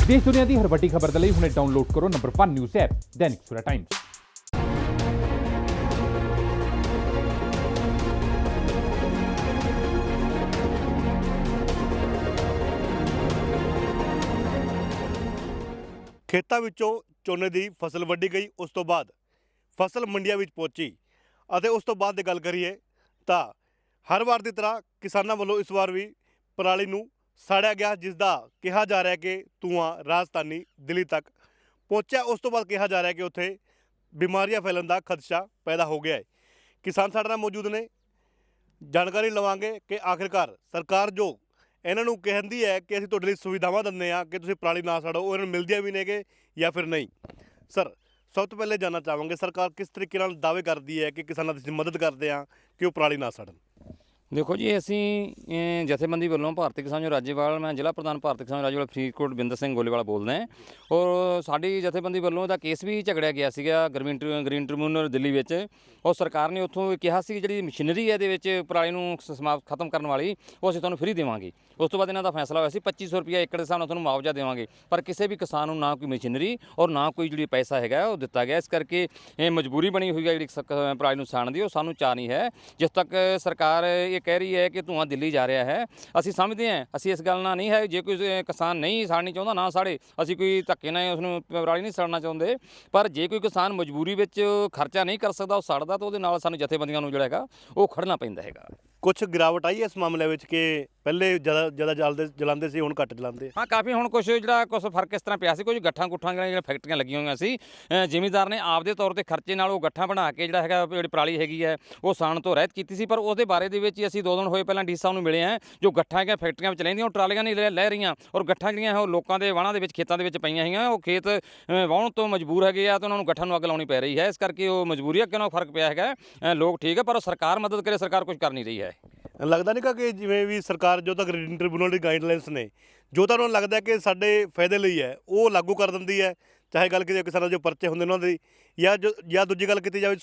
देश दुनिया की हर वड्डी खबर के लिए हुणे डाउनलोड करो number 1 news app Dainik Savera times. ਖੇਤਾਂ ਵਿੱਚੋਂ ਝੋਨੇ ਦੀ ਫਸਲ ਵੱਢੀ ਗਈ। ਉਸ ਤੋਂ ਬਾਅਦ ਫਸਲ ਮੰਡੀਆਂ ਵਿੱਚ ਪਹੁੰਚੀ ਅਤੇ ਉਸ ਤੋਂ ਬਾਅਦ ਦੀ ਗੱਲ ਕਰੀਏ ਤਾਂ ਹਰ ਵਾਰ ਦੀ ਤਰ੍ਹਾਂ ਕਿਸਾਨਾਂ ਵੱਲੋਂ ਇਸ ਵਾਰ ਵੀ ਪਰਾਲੀ ਨੂੰ ਸਾੜਿਆ ਗਿਆ, ਜਿਸ ਦਾ ਕਿਹਾ ਜਾ ਰਿਹਾ ਕਿ ਧੂੰਆਂ ਰਾਜਧਾਨੀ ਦਿੱਲੀ ਤੱਕ ਪਹੁੰਚਿਆ। ਉਸ ਤੋਂ ਬਾਅਦ ਕਿਹਾ ਜਾ ਰਿਹਾ ਕਿ ਉੱਥੇ ਬਿਮਾਰੀਆਂ ਫੈਲਣ ਦਾ ਖਦਸ਼ਾ ਪੈਦਾ ਹੋ ਗਿਆ ਹੈ। ਕਿਸਾਨ ਸਾਡੇ ਨਾਲ ਮੌਜੂਦ ਨੇ, ਜਾਣਕਾਰੀ ਲਵਾਂਗੇ ਕਿ ਆਖਿਰਕਾਰ ਸਰਕਾਰ ਜੋ ਇਹਨਾਂ ਨੂੰ ਕਹਿੰਦੀ ਹੈ ਕਿ ਅਸੀਂ ਤੁਹਾਡੇ ਲਈ ਸੁਵਿਧਾਵਾਂ ਦਿੰਦੇ ਹਾਂ ਕਿ ਤੁਸੀਂ ਪਰਾਲੀ ਨਾ ਸਾੜੋ, ਉਹ ਇਹਨਾਂ ਨੂੰ ਮਿਲਦੀਆਂ ਵੀ ਨੇਗੇ ਜਾਂ ਫਿਰ ਨਹੀਂ। ਸਰ, ਸਭ ਤੋਂ ਪਹਿਲੇ ਜਾਣਨਾ ਚਾਹਾਂਗੇ ਸਰਕਾਰ ਕਿਸ ਤਰੀਕੇ ਨਾਲ ਦਾਅਵੇ ਕਰਦੀ ਹੈ ਕਿ ਕਿਸਾਨਾਂ ਦੀ ਮਦਦ ਕਰਦੇ ਹਾਂ ਕਿ ਉਹ ਪਰਾਲੀ ਨਾ ਸਾੜਨ। देखो जी, असी जथेबंदी वालों भारतीय किसान राज्यपाल, मैं जिला प्रधान भारतीय किसान राज्यपाल फरीदकोट बिंदर सिंह गोलीवाल बोलते हैं। और साड़ी जथेबंदी वालों का केस भी झगड़िया गया सीगा ग्रीन ट्रिब्यूनल दिल्ली में, और सरकार ने उत्थों कहा सी जी मशीनरी है पराली नूं समाप्त खत्म करने वाली वो असीं तुहानूं फ्री देवांगे। उस तो बाद इन्हां दा फैसला होया सी 2500 रुपया एकड़ के हिसाब नाल तुहानूं मुआवजा देवांगे, पर किसी भी किसान नूं ना कोई मशीनरी और ना कोई जी पैसा है वो दिता गया। इस करके मजबूरी बनी हुई है जी पराली नूं साड़न दी, वो सानूं चाह नहीं है। जिस तक सरकार ये कह रही है कि धुआं दिल्ली जा रहा है, असीं समझते हैं, असीं इस गल नाल नहीं है जे कोई किसान नहीं साड़नी चाहुंदा ना साड़े, असीं कोई धक्के नाल उसनूं पराली नहीं साड़ना चाहुंदे। पर जे कोई किसान मजबूरी विच खर्चा नहीं कर सकदा, वो साड़दा, तो उहदे नाल सानूं जथेबंदियां नूं जिहड़ा हैगा वो खड़ना पैंदा हैगा। कुछ गिरावट आई है इस मामले में कि पहले ज़्यादा जलाते सी, हुण घट जलाते? हाँ, काफ़ी हुण कुछ जिहड़ा कुछ फर्क इस तरह पिया सी, कुछ गट्ठां गुट्ठां जिहड़ियां फैक्ट्रियां लगियां होईयां सी, जिमीदार ने आपदे तौर ते खर्चे नाल वो गट्ठां बना के जिहड़ा हैगा जिहड़ी पराली हैगी है वो साण तो रहत कीती सी। पर उसदे बारे दे विच असीं 2 दिन होए पहलां डी साहब नूं मिले हैं, जो गट्ठां हैगियां फैक्ट्रियां विच लैंदियां, वो ट्रालियां नहीं लै रहीਆਂ, और गट्ठां जिहड़ियां ਉਹ ਲੋਕਾਂ ਦੇ ਵਾਹਣਾਂ ਦੇ ਵਿੱਚ ਖੇਤਾਂ ਦੇ ਵਿੱਚ ਪਈਆਂ ਹੈਗੀਆਂ, ਉਹ ਖੇਤ ਵਾਹੁਣ ਤੋਂ ਮਜਬੂਰ ਹੈਗੇ ਆ, ਤੇ ਉਹਨਾਂ ਨੂੰ ਗੱਠਾਂ ਨੂੰ ਅੱਗ ਲਾਉਣੀ ਪੈ ਰਹੀ ਹੈ। ਇਸ ਕਰਕੇ ਉਹ ਮਜਬੂਰੀ ਅੱਗੇ ਨਾਲ ਫਰਕ ਪਿਆ ਹੈਗਾ। ਲੋਕ ਠੀਕ ਹੈ, ਪਰ ਸਰਕਾਰ ਮਦਦ ਕਰੇ, ਸਰਕਾਰ ਕੁਝ ਕਰ ਨਹੀਂ ਰਹੀ ਹੈ। ਲੱਗਦਾ ਨਹੀਂ ਕਿ ਜਿਵੇਂ ਵੀ ਸਰਕਾਰ ਜੋ ਤੱਕ ਗ੍ਰੀਨ ਟ੍ਰਿਬਿਊਨਲ ਦੀ ਗਾਈਡਲਾਈਨਸ ਨੇ, ਜੋ ਤਾਂ ਉਹਨਾਂ ਨੂੰ ਲੱਗਦਾ ਕਿ ਸਾਡੇ ਫਾਇਦੇ ਲਈ ਹੈ, ਉਹ ਲਾਗੂ ਕਰ ਦਿੰਦੀ ਹੈ। ਚਾਹੇ ਗੱਲ ਕੀਤੀ ਕਿਸਾਨਾਂ ਜੋ ਪਰਚੇ ਹੁੰਦੇ ਉਹਨਾਂ ਦੀ, ਜਾਂ ਦੂਜੀ ਗੱਲ ਕੀਤੀ ਜਾਵੇ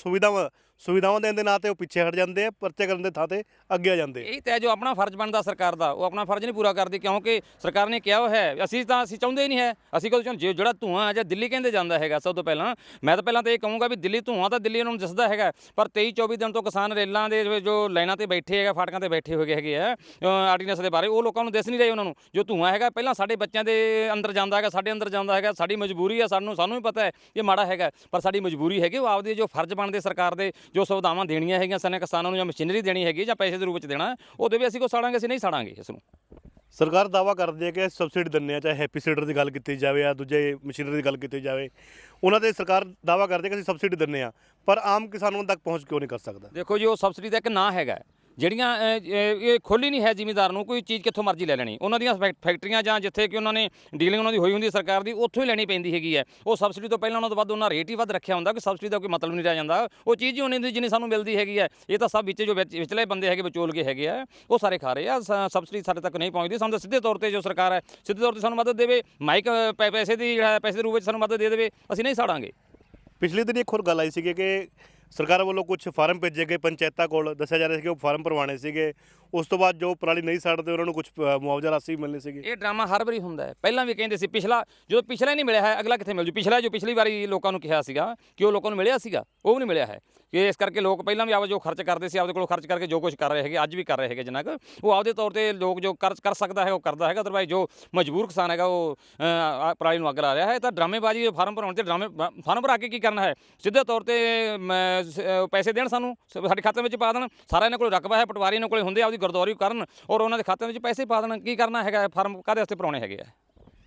ਸੁਵਿਧਾਵਾਂ ਦੇਣ ਦੇ ਨਾਂ 'ਤੇ ਉਹ ਪਿੱਛੇ ਹਟ ਜਾਂਦੇ ਆ, ਪਰਚੇ ਕਰਨ ਦੇ ਥਾਂ 'ਤੇ ਅੱਗੇ ਆ ਜਾਂਦੇ। ਇਹ ਤਾਂ ਜੋ ਆਪਣਾ ਫਰਜ਼ ਬਣਦਾ ਸਰਕਾਰ ਦਾ, ਉਹ ਆਪਣਾ ਫਰਜ਼ ਨਹੀਂ ਪੂਰਾ ਕਰਦੀ, ਕਿਉਂਕਿ ਸਰਕਾਰ ਨੇ ਕਿਹਾ ਹੈ। ਅਸੀਂ ਚਾਹੁੰਦੇ ਹੀ ਨਹੀਂ ਹੈ। ਅਸੀਂ ਕਦੋਂ ਜਿਹੜਾ ਧੂੰਆਂ ਜਾਂ ਦਿੱਲੀ ਕਹਿੰਦੇ ਜਾਂਦਾ ਹੈਗਾ, ਸਭ ਤੋਂ ਪਹਿਲਾਂ ਮੈਂ ਤਾਂ ਪਹਿਲਾਂ ਤਾਂ ਇਹ ਕਹੂੰਗਾ ਵੀ ਦਿੱਲੀ ਧੂੰਆਂ ਤਾਂ ਦਿੱਲੀ ਉਹਨਾਂ ਨੂੰ ਦਿਸਦਾ ਹੈਗਾ, ਪਰ 23-24 ਦਿਨ ਤੋਂ ਕਿਸਾਨ ਰੇਲਾਂ ਦੇ ਜੋ ਲਾਈਨਾਂ 'ਤੇ ਬੈਠੇ ਹੈਗਾ, ਫਾਟਕਾਂ 'ਤੇ ਬੈਠੇ ਹੋਏ ਹੈਗੇ ਆ ਆਰਡੀਨੈਂਸ ਦੇ ਬਾਰੇ, ਉਹ ਲੋਕਾਂ ਨੂੰ ਦਿਸ ਨਹੀਂ ਰਹੇ। ਉਹਨਾਂ ਨੂੰ ਜੋ ਧੂੰਆਂ ਹੈਗਾ ਪਹਿਲਾਂ ਸਾਡੇ ਬੱਚਿਆਂ ਦੇ ਅੰਦਰ ਜਾਂਦਾ ਹੈਗਾ, ਸਾਡੇ ਅੰਦਰ ਜਾਂਦਾ ਹੈਗਾ। ਸਾਡੀ ਮਜਬੂਰੀ ਹੈ, ਸਾਨੂੰ ਵੀ ਪਤਾ ਹੈ ਇਹ ਮਾੜਾ ਹੈਗਾ, ਪਰ ਸਾਡੀ ਮਜਬੂਰੀ ਹੈਗੀ। ਉਹ ਆਪਦੇ ਜੋ ਫਰਜ਼ ਬਣਦੇ ਸਰਕਾਰ ਦੇ, ਜੋ ਸੁਵਿਧਾਵਾਂ ਦੇਣੀਆਂ ਹੈਗੀਆਂ ਸਾਨੇ ਕਿਸਾਨਾਂ ਨੂੰ, ਜਾਂ ਮਸ਼ੀਨਰੀ ਦੇਣੀ ਹੈਗੀ ਜਾਂ ਪੈਸੇ ਦੇ ਰੂਪ ਵਿੱਚ ਦੇਣਾ, ਉਹਦੇ ਵੀ ਅਸੀਂ ਕੋ ਸਾੜਾਂਗੇ, ਅਸੀਂ ਨਹੀਂ ਸਾੜਾਂਗੇ ਇਸ ਨੂੰ। ਸਰਕਾਰ ਦਾਅਵਾ ਕਰਦੀ ਹੈ ਕਿ ਸਬਸਿਡੀ ਦਿੰਦੇ ਆ, ਚਾਹੇ ਹੈਪੀ ਸੀਡਰ ਦੀ ਗੱਲ ਕੀਤੀ ਜਾਵੇ ਜਾਂ ਦੂਜੇ ਮਸ਼ੀਨਰੀ ਦੀ ਗੱਲ ਕੀਤੀ ਜਾਵੇ, ਉਹਨਾਂ ਦੇ ਸਰਕਾਰ ਦਾਅਵਾ ਕਰਦੀ ਹੈ ਕਿ ਅਸੀਂ ਸਬਸਿਡੀ ਦਿੰਦੇ ਹਾਂ, ਪਰ ਆਮ ਕਿਸਾਨਾਂ ਤੱਕ ਪਹੁੰਚ ਕਿਉਂ ਨਹੀਂ ਕਰ ਸਕਦਾ? ਦੇਖੋ ਜੀ, ਉਹ ਸਬਸਿਡੀ ਦਾ ਇੱਕ ਨਾਂ ਹੈਗਾ, ਜਿਹੜੀਆਂ ਇਹ ਖੋਲ੍ਹੀ ਨਹੀਂ ਹੈ ਜ਼ਿਮੀਂਦਾਰ ਨੂੰ ਕੋਈ ਚੀਜ਼ ਕਿੱਥੋਂ ਮਰਜ਼ੀ ਲੈ ਲੈਣੀ। ਉਹਨਾਂ ਦੀਆਂ ਫੈਕਟਰੀਆਂ ਜਾਂ ਜਿੱਥੇ ਕਿ ਉਹਨਾਂ ਨੇ ਡੀਲਿੰਗ ਉਹਨਾਂ ਦੀ ਹੋਈ ਹੁੰਦੀ ਸਰਕਾਰ ਦੀ, ਉੱਥੋਂ ਹੀ ਲੈਣੀ ਪੈਂਦੀ ਹੈਗੀ ਹੈ। ਉਹ ਸਬਸਿਡੀ ਤੋਂ ਪਹਿਲਾਂ ਉਹਨਾਂ ਤੋਂ ਵੱਧ ਉਹਨਾਂ ਰੇਟ ਹੀ ਵੱਧ ਰੱਖਿਆ ਹੁੰਦਾ, ਕਿ ਸਬਸਿਡੀ ਦਾ ਕੋਈ ਮਤਲਬ ਨਹੀਂ ਰਹਿ ਜਾਂਦਾ। ਉਹ ਚੀਜ਼ ਹੀ ਉਹਨੇ ਦੀ ਜਿੰਨੀ ਸਾਨੂੰ ਮਿਲਦੀ ਹੈਗੀ ਹੈ। ਇਹ ਤਾਂ ਸਭ ਵਿੱਚ ਜੋ ਵਿਚਲੇ ਬੰਦੇ ਹੈਗੇ, ਵਿਚੋਲਗੇ ਹੈਗੇ ਆ, ਉਹ ਸਾਰੇ ਖਾ ਰਹੇ ਆ। ਸਬਸਿਡੀ ਸਾਡੇ ਤੱਕ ਨਹੀਂ ਪਹੁੰਚਦੀ। ਸਾਨੂੰ ਤਾਂ ਸਿੱਧੇ ਤੌਰ 'ਤੇ ਜੋ ਸਰਕਾਰ ਹੈ, ਸਿੱਧੇ ਤੌਰ 'ਤੇ ਸਾਨੂੰ ਮਦਦ ਦੇਵੇ, ਮਾਈਕ ਪੈਸੇ ਦੇ ਰੂਪ ਵਿੱਚ ਸਾਨੂੰ ਮਦਦ ਦੇ ਦੇਵੇ, ਅਸੀਂ ਨਹੀਂ ਸਾੜਾਂਗੇ। ਪਿਛਲੇ ਦਿਨ ਇੱਕ ਹੋਰ ਗੱਲ ਆਈ ਸੀਗੀ ਕਿ ਸਰਕਾਰ ਵੱਲੋਂ ਕੁਝ ਫਾਰਮ ਭੇਜੇ ਗਏ ਪੰਚਾਇਤਾਂ ਕੋਲ, ਦੱਸਿਆ ਜਾ ਰਿਹਾ ਸੀ ਕਿ ਉਹ ਫਾਰਮ ਭਰਵਾਉਣੇ ਸੀਗੇ। ਉਸ ਤੋਂ ਬਾਅਦ ਜੋ ਪਰਾਲੀ ਨਹੀਂ ਸਾੜਦੇ ਉਹਨਾਂ ਨੂੰ ਕੁਝ ਮੁਆਵਜ਼ਾ ਰਾਸ਼ੀ ਮਿਲਣੀ ਸੀਗੀ। ਇਹ ਡਰਾਮਾ ਹਰ ਵਾਰੀ ਹੁੰਦਾ ਹੈ। ਪਹਿਲਾਂ ਵੀ ਕਹਿੰਦੇ ਸੀ, ਜਦੋਂ ਪਿਛਲਾ ਨਹੀਂ ਮਿਲਿਆ ਹੈ, ਅਗਲਾ ਕਿੱਥੇ ਮਿਲ ਜੂ? ਪਿਛਲੀ ਵਾਰੀ ਲੋਕਾਂ ਨੂੰ ਕਿਹਾ ਸੀਗਾ ਕਿ ਉਹ ਲੋਕਾਂ ਨੂੰ ਮਿਲਿਆ ਸੀਗਾ, ਉਹ ਵੀ ਨਹੀਂ ਮਿਲਿਆ ਹੈ। ਕਿ ਇਸ ਕਰਕੇ ਲੋਕ ਪਹਿਲਾਂ ਵੀ ਆਪ ਜੋ ਖਰਚ ਕਰਦੇ ਸੀ, ਆਪਦੇ ਕੋਲ ਖਰਚ ਕਰਕੇ ਜੋ ਕੁਝ ਕਰ ਰਹੇ ਹੈਗੇ, ਅੱਜ ਵੀ ਕਰ ਰਹੇ ਹੈਗੇ ਜਿੰਨਾ ਕੁ ਉਹ ਆਪਦੇ ਤੌਰ 'ਤੇ ਲੋਕ ਜੋ ਕਰ ਸਕਦਾ ਹੈ ਉਹ ਕਰਦਾ ਹੈਗਾ। ਅਦਰਵਾਈਜ਼ ਜੋ ਮਜਬੂਰ ਕਿਸਾਨ ਹੈਗਾ ਉਹ ਪਰਾਲੀ ਨੂੰ ਅੱਗ ਲਾ ਰਿਹਾ ਹੈ। ਤਾਂ ਡਰਾਮੇਬਾਜ਼ੀ ਫਾਰਮ ਭਰਾਉਣ 'ਤੇ ਫਾਰਮ ਭਰਾ ਕੇ ਕੀ ਕਰਨਾ ਹੈ? ਸਿੱਧੇ ਤੌਰ 'ਤੇ ਪੈਸੇ ਦੇਣ, ਸਾਨੂੰ ਸਾਡੇ ਖਾਤੇ ਵਿੱਚ ਪਾ ਦੇਣ। ਸਾਰਾ ਇਹਨਾਂ ਕੋਲ ਰਕਬਾ ਹੈ, ਪਟਵਾਰੀ ਇਹਨਾਂ ਕੋਲ ਹੁੰਦੇ, ਆਪਦੀ ਗੁਰਦੁਆਰੀ ਕਰਨ ਔਰ ਉਹਨਾਂ ਦੇ ਖਾਤੇ ਵਿੱਚ ਪੈਸੇ ਪਾ ਦੇਣ। ਕੀ ਕਰਨਾ ਹੈਗਾ? ਫਾਰਮ ਕਾਹਦੇ ਵਾਸਤੇ ਭਰਾਉਣੇ ਹੈਗੇ ਆ?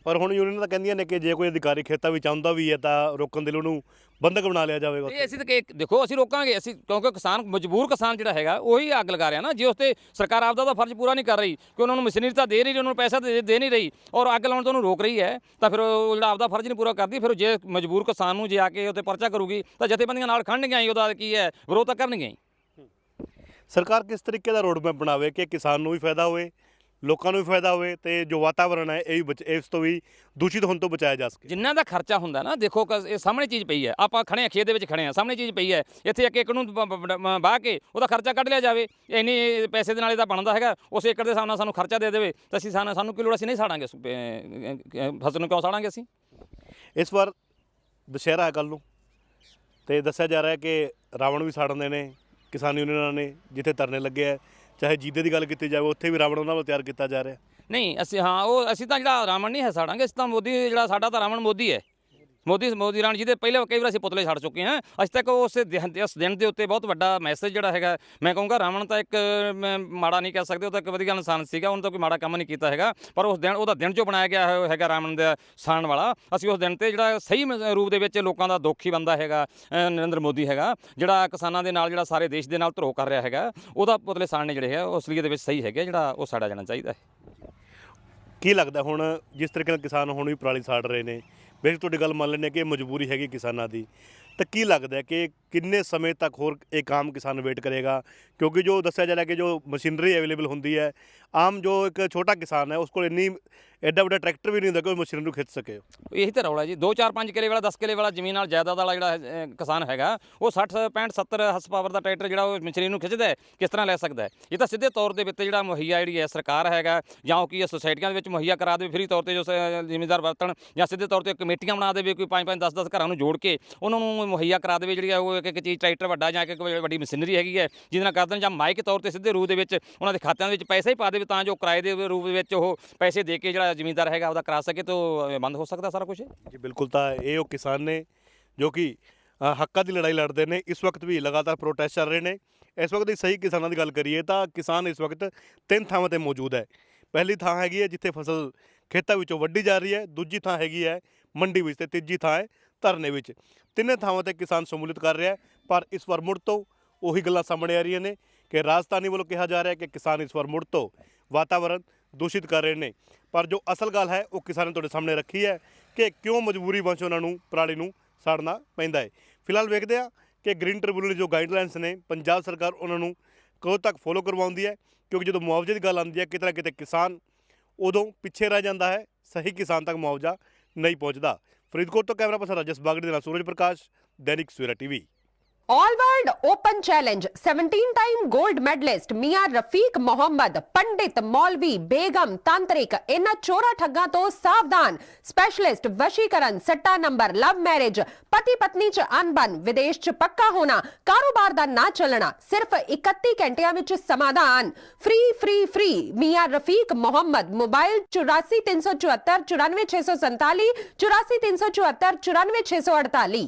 ਪਰ ਹੁਣ ਯੂਨੀਅਨ ਤਾਂ ਕਹਿੰਦੀਆਂ ਨੇ ਕਿ ਜੇ ਕੋਈ ਅਧਿਕਾਰੀ ਖੇਤਾਂ ਵਿੱਚ ਆਉਂਦਾ ਵੀ ਹੈ ਤਾਂ ਰੋਕਣ ਦੇ ਲਈ ਉਹਨੂੰ ਬੰਦਕ ਬਣਾ ਲਿਆ ਜਾਵੇਗਾ। ਇਹ ਅਸੀਂ ਤਾਂ ਦੇਖੋ, ਅਸੀਂ ਰੋਕਾਂਗੇ, ਅਸੀਂ ਕਿਉਂਕਿ ਕਿਸਾਨ ਮਜਬੂਰ ਕਿਸਾਨ ਜਿਹੜਾ ਹੈਗਾ ਉਹੀ ਅੱਗ ਲਗਾ ਰਿਹਾ ਨਾ। ਜੇ ਉਸ 'ਤੇ ਸਰਕਾਰ ਆਪਦਾ ਤਾਂ ਫਰਜ਼ ਪੂਰਾ ਨਹੀਂ ਕਰ ਰਹੀ, ਕਿ ਉਹਨਾਂ ਨੂੰ ਮਸ਼ੀਨਰੀ ਤਾਂ ਦੇ ਨਹੀਂ ਰਹੀ, ਉਹਨਾਂ ਨੂੰ ਪੈਸਾ ਦੇ ਨਹੀਂ ਰਹੀ, ਔਰ ਅੱਗ ਲਾਉਣ ਤੋਂ ਉਹਨੂੰ ਰੋਕ ਰਹੀ ਹੈ, ਤਾਂ ਫਿਰ ਉਹ ਜਿਹੜਾ ਆਪਦਾ ਫਰਜ਼ ਨਹੀਂ ਪੂਰਾ ਕਰਦੀ। ਫਿਰ ਜੇ ਮਜਬੂਰ ਕਿਸਾਨ ਨੂੰ ਜੇ ਆ ਕੇ ਉੱਤੇ ਪਰਚਾ ਕਰੂਗੀ ਤਾਂ ਜਥੇਬੰਦੀਆਂ ਨਾਲ ਖੜਨਗੀਆਂ ਹੀ, ਉਹਦਾ ਕੀ ਹੈ, ਵਿਰੋਧ ਤਾਂ ਕਰਨਗੀਆਂ ਹੀ। ਸਰਕਾਰ ਕਿਸ ਤਰੀਕੇ ਦਾ ਰੋਡ ਮੈਪ ਬਣਾਵੇ ਕਿ ਕਿਸਾਨ ਨੂੰ ਵੀ ਫਾਇਦਾ ਹੋਵੇ, ਲੋਕਾਂ ਨੂੰ ਵੀ ਫਾਇਦਾ ਹੋਵੇ ਤੇ ਜੋ ਵਾਤਾਵਰਣ ਹੈ ਇਹ ਵੀ ਇਸ ਤੋਂ ਵੀ ਦੂਸ਼ਿਤ ਹੋਣ ਤੋਂ ਬਚਾਇਆ ਜਾ ਸਕੇ। ਜਿੰਨਾ ਦਾ ਖਰਚਾ ਹੁੰਦਾ ਨਾ, ਦੇਖੋ ਇਹ ਸਾਹਮਣੇ ਚੀਜ਼ ਪਈ ਹੈ, ਆਪਾਂ ਖੜੇ ਆ ਖੇਤ ਦੇ ਵਿੱਚ ਖੜੇ ਆ, ਸਾਹਮਣੇ ਚੀਜ਼ ਪਈ ਹੈ, ਇੱਥੇ ਇੱਕ ਨੂੰ ਵਾਹ ਕੇ ਉਹਦਾ ਖਰਚਾ ਕੱਢ ਲਿਆ ਜਾਵੇ, ਇੰਨੇ ਪੈਸੇ ਦੇ ਨਾਲ ਇਹਦਾ ਬਣਦਾ ਹੈਗਾ, ਉਸ ਏਕੜ ਦੇ ਹਿਸਾਬ ਨਾਲ ਸਾਨੂੰ ਖਰਚਾ ਦੇ ਦੇਵੇ ਤਾਂ ਅਸੀਂ ਸਾਨੂੰ ਕੀ ਲੋੜ, ਅਸੀਂ ਨਹੀਂ ਸਾੜਾਂਗੇ ਫਸਲ ਨੂੰ, ਕਿਉਂ ਸਾੜਾਂਗੇ ਅਸੀਂ। ਇਸ ਵਾਰ ਦੁਸਹਿਰਾ ਹੈ ਕੱਲ੍ਹ ਨੂੰ ਤੇ ਦੱਸਿਆ ਜਾ ਰਿਹਾ ਹੈ ਕਿ ਰਾਵਣ ਵੀ ਸਾੜਨ ਨੇ ਕਿਸਾਨ ਯੂਨੀਅਨਾਂ ਨੇ, ਜਿੱਥੇ ਧਰਨੇ ਲੱਗੇ ਹੈ, ਚਾਹੇ ਜੀਦੇ ਦੀ ਗੱਲ ਕੀਤੀ ਜਾਵੇ ਉੱਥੇ ਵੀ ਰਾਵਣ ਉਹਨਾਂ ਵੱਲੋਂ ਤਿਆਰ ਕੀਤਾ ਜਾ ਰਿਹਾ। ਨਹੀਂ ਅਸੀਂ ਅਸੀਂ ਤਾਂ ਜਿਹੜਾ ਰਾਵਣ ਨਹੀਂ ਹੈ ਸਾੜਾਂਗੇ, ਅਸੀਂ ਤਾਂ ਮੋਦੀ, ਜਿਹੜਾ ਸਾਡਾ ਤਾਂ ਰਾਵਣ ਮੋਦੀ ਹੈ, ਮੋਦੀ ਰਾਣ ਜੀ ਦੇ ਪਹਿਲੇ ਕਈ ਵਾਰ ਅਸੀਂ ਪੁਤਲੇ ਛੱਡ ਚੁੱਕੇ ਹਾਂ। ਅੱਜ ਤੱਕ ਉਸ ਦਿਨ ਦੇ ਉੱਤੇ ਬਹੁਤ ਵੱਡਾ ਮੈਸੇਜ ਜਿਹੜਾ ਹੈਗਾ, ਮੈਂ ਕਹੂੰਗਾ ਰਾਵਣ ਤਾਂ ਇੱਕ ਮਾੜਾ ਨਹੀਂ ਕਹਿ ਸਕਦੇ, ਉਹ ਤਾਂ ਇੱਕ ਵਧੀਆ ਇਨਸਾਨ ਸੀਗਾ, ਉਹਨੇ ਤਾਂ ਕੋਈ ਮਾੜਾ ਕੰਮ ਨਹੀਂ ਕੀਤਾ ਹੈਗਾ, ਪਰ ਉਸ ਦਿਨ ਉਹਦਾ ਦਿਨ ਜੋ ਬਣਾਇਆ ਗਿਆ ਹੈਗਾ ਰਾਵਣ ਦਾ ਸਾੜਨ ਵਾਲਾ, ਅਸੀਂ ਉਸ ਦਿਨ ਤੇ ਜਿਹੜਾ ਸਹੀ ਰੂਪ ਦੇ ਵਿੱਚ ਲੋਕਾਂ ਦਾ ਦੁੱਖ ਹੀ ਬੰਦਾ ਹੈਗਾ ਨਰਿੰਦਰ ਮੋਦੀ ਹੈਗਾ, ਜਿਹੜਾ ਕਿਸਾਨਾਂ ਦੇ ਨਾਲ, ਜਿਹੜਾ ਸਾਰੇ ਦੇਸ਼ ਦੇ ਨਾਲ ਧਰੋਹ ਕਰ ਰਿਹਾ ਹੈਗਾ, ਉਹਦਾ ਪੁਤਲੇ ਸਾੜਨੇ ਜਿਹੜੇ ਹੈ ਉਸ ਲਈ ਦੇ ਵਿੱਚ ਸਹੀ ਹੈਗੇ, ਜਿਹੜਾ ਉਹ ਸਾੜਿਆ ਜਾਣਾ ਚਾਹੀਦਾ ਹੈ। ਕੀ ਲੱਗਦਾ ਹੁਣ ਜਿਸ ਤਰੀਕੇ ਨਾਲ ਕਿਸਾਨ ਹੁਣ ਵੀ ਪਰਾਲੀ ਸਾੜ ਰਹੇ ਨੇ, ਬੇਸ਼ੱਕ ਤੁਹਾਡੀ ਗੱਲ ਮੰਨ ਲੈਂਦੇ ਕਿ ਇਹ ਮਜਬੂਰੀ ਹੈਗੀ ਕਿਸਾਨਾਂ ਦੀ, ਤਾਂ ਕੀ ਲੱਗਦਾ ਕਿ ਕਿੰਨੇ ਸਮੇਂ ਤੱਕ ਹੋਰ ਇਹ ਕੰਮ ਕਿਸਾਨ ਵੇਟ ਕਰੇਗਾ? ਕਿਉਂਕਿ ਜੋ ਦੱਸਿਆ ਜਾ ਰਿਹਾ ਕਿ ਜੋ ਮਸ਼ੀਨਰੀ ਅਵੇਲੇਬਲ ਹੁੰਦੀ ਹੈ, ਆਮ ਜੋ ਇੱਕ ਛੋਟਾ ਕਿਸਾਨ ਹੈ ਉਸ ਕੋਲ ਇੰਨੀ ਐਡਾ ਵੱਡਾ ਟਰੈਕਟਰ ਵੀ ਨਹੀਂ ਹੁੰਦਾ ਕਿ ਉਹ ਮਸ਼ੀਨ ਨੂੰ ਖਿੱਚ ਸਕੇ। ਇਹੀ ਤਾਂ ਰੌਲਾ ਜੀ, 2 4 5 ਕਿੱਲੇ ਵਾਲਾ 10 ਕਿੱਲੇ ਵਾਲਾ ਜ਼ਮੀਨ ਨਾਲ ਜਾਇਦਾਦ ਵਾਲਾ ਜਿਹੜਾ ਕਿਸਾਨ ਹੈਗਾ, ਉਹ 60 65 70 ਹਸ ਪਾਵਰ ਦਾ ਟਰੈਕਟਰ ਜਿਹੜਾ ਉਹ ਮਸ਼ੀਨ ਨੂੰ ਖਿੱਚਦਾ ਹੈ, ਕਿਸ ਤਰ੍ਹਾਂ ਲੈ ਸਕਦਾ ਹੈ? ਇਹ ਤਾਂ ਸਿੱਧੇ ਤੌਰ ਦੇ ਵਿੱਚ ਜਿਹੜਾ ਮੁਹੱਈਆ ਜਿਹੜੀ ਹੈ ਸਰਕਾਰ ਹੈਗਾ, ਜਾਂ ਉਹ ਕੀ ਹੈ ਸੁਸਾਇਟੀਆਂ ਦੇ ਵਿੱਚ ਮੁਹੱਈਆ ਕਰਾ ਦੇਵੇ ਫਰੀ ਤੌਰ ਤੇ, ਜੋ ਜ਼ਿਮੀਂਦਾਰ ਵਰਤਣ, ਜਾਂ ਸਿੱਧੇ ਤੌਰ ਤੇ ਕਮੇਟੀਆਂ ਬਣਾ ਦੇਵੇ, ਕੋਈ 5 5 10 10 ਘਰਾਂ ਨੂੰ ਜੋੜ ਕੇ ਉਹਨਾਂ ਨੂੰ ਮੁਹੱਈਆ ਕਰਾ ਦੇਵੇ, ਜਿਹੜੀ ਉਹ ਇੱਕ ਚੀਜ਼ ਟਰੈਕਟਰ ਵੱਡਾ ਜਾਂ ਇੱਕ ਵੱਡੀ ਮਸ਼ੀਨਰੀ ਹੈਗੀ ਹੈ ਜਿਹਦੇ ਨਾਲ ਕਰ ਦੇਣ, ਜਾਂ ਮਾਈਕ ਤੌਰ ਤੇ ਸਿੱਧੇ ਰੂਪ ਦੇ ਵਿੱਚ ਉਹਨਾਂ ਦੇ ਖਾਤਿਆਂ ਦੇ ਵਿੱਚ ਪੈਸੇ ਹੀ ਪਾ ਦੇਵੇ, ਤਾਂ ਜੋ ਕਿਰਾਏ ਦੇ ਰੂਪ ਵਿੱਚ ਉਹ ਪੈਸੇ ਦੇ ਕੇ ਜਿਹੜਾ ਜ਼ਿਮੀਂਦਾਰ ਹੈਗਾ ਉਹਦਾ ਕਰਾ ਸਕੇ, ਤਾਂ ਬੰਦ ਹੋ ਸਕਦਾ ਸਾਰਾ ਕੁਝ। ਜੀ ਬਿਲਕੁਲ, ਤਾਂ ਇਹ ਉਹ ਕਿਸਾਨ ਨੇ ਜੋ ਕਿ ਹੱਕਾਂ ਦੀ ਲੜਾਈ ਲੜਦੇ ਨੇ, ਇਸ ਵਕਤ ਵੀ ਲਗਾਤਾਰ ਪ੍ਰੋਟੈਸਟ ਚੱਲ ਰਹੇ ਨੇ। ਇਸ ਵਕਤ ਦੀ ਸਹੀ ਕਿਸਾਨਾਂ ਦੀ ਗੱਲ ਕਰੀਏ ਤਾਂ ਕਿਸਾਨ ਇਸ ਵਕਤ 3 ਥਾਵਾਂ ਤੇ ਮੌਜੂਦ ਹੈ। ਪਹਿਲੀ ਥਾਂ ਹੈਗੀ ਹੈ ਜਿੱਥੇ ਫਸਲ ਖੇਤਾਂ ਵਿੱਚੋਂ ਵੱਢੀ ਜਾ ਰਹੀ ਹੈ, ਦੂਜੀ ਥਾਂ ਹੈਗੀ ਹੈ ਮੰਡੀ ਵਿੱਚ, ਤੇ ਤੀਜੀ ਥਾਂ ਹੈ ਧਰਨੇ ਵਿੱਚ। ਤਿੰਨੇ ਥਾਵਾਂ ਤੇ ਕਿਸਾਨ ਸ਼ਮੂਲੀਅਤ ਕਰ ਰਿਹਾ ਹੈ, ਪਰ ਇਸ ਵਾਰ ਮੁੜ ਤੋਂ ਉਹੀ ਗੱਲਾਂ ਸਾਹਮਣੇ ਆ ਰਹੀਆਂ ਨੇ ਕਿ ਰਾਜਧਾਨੀ ਵੱਲੋਂ ਕਿਹਾ ਜਾ ਰਿਹਾ ਕਿ ਕਿਸਾਨ ਇਸ ਵਾਰ ਮੁੜ ਤੋਂ ਵਾਤਾਵਰਣ ਦੂਸ਼ਿਤ ਕਰ ਰਹੇ ਨੇ, ਪਰ ਜੋ ਅਸਲ ਗੱਲ ਹੈ ਉਹ ਕਿਸਾਨ ਨੇ ਤੁਹਾਡੇ ਸਾਹਮਣੇ ਰੱਖੀ ਹੈ ਕਿ ਕਿਉਂ ਮਜਬੂਰੀ ਵੰਸ਼ ਉਹਨਾਂ ਨੂੰ ਪਰਾਲੀ ਨੂੰ ਸਾੜਨਾ ਪੈਂਦਾ ਹੈ। ਫਿਲਹਾਲ ਵੇਖਦੇ ਆ ਕਿ ਗ੍ਰੀਨ ਟ੍ਰਿਬਿਊਨਲ ਜੋ ਗਾਈਡਲਾਈਨਸ ਨੇ ਪੰਜਾਬ ਸਰਕਾਰ ਉਹਨਾਂ ਨੂੰ ਕਦੋਂ ਤੱਕ ਫੋਲੋ ਕਰਵਾਉਂਦੀ ਹੈ, ਕਿਉਂਕਿ ਜਦੋਂ ਮੁਆਵਜ਼ੇ ਦੀ ਗੱਲ ਆਉਂਦੀ ਹੈ ਕਿਤੇ ਨਾ ਕਿਤੇ ਕਿਸਾਨ ਉਦੋਂ ਪਿੱਛੇ ਰਹਿ ਜਾਂਦਾ ਹੈ, ਸਹੀ ਕਿਸਾਨ ਤੱਕ ਮੁਆਵਜ਼ਾ ਨਹੀਂ ਪਹੁੰਚਦਾ। ਫਰੀਦਕੋਟ ਤੋਂ ਕੈਮਰਾ ਪਰਸਨ ਰਾਜਸ ਬਾਗੜੀ ਦੇ ਨਾਲ ਸੂਰਜ ਪ੍ਰਕਾਸ਼, Dainik Savera TV. All World Open Challenge 17-time gold medalist Mia Rafiq Mohammed, पंडित मौलवी बेगम तांत्रिक इन्हां चोरा ठग्गां तो सावधान। स्पेशलिस्ट वशीकरण, सट्टा नंबर, लव मैरिज, पति पत्नी च अनबन, विदेश च पक्का होना, कारोबार दा ना चलना, सिर्फ 31 घंटियां विच समाधान। फ्री फ्री फ्री मिया रफीक मोहम्मद। मोबाइल 84 374 94 647 84 374 94 648।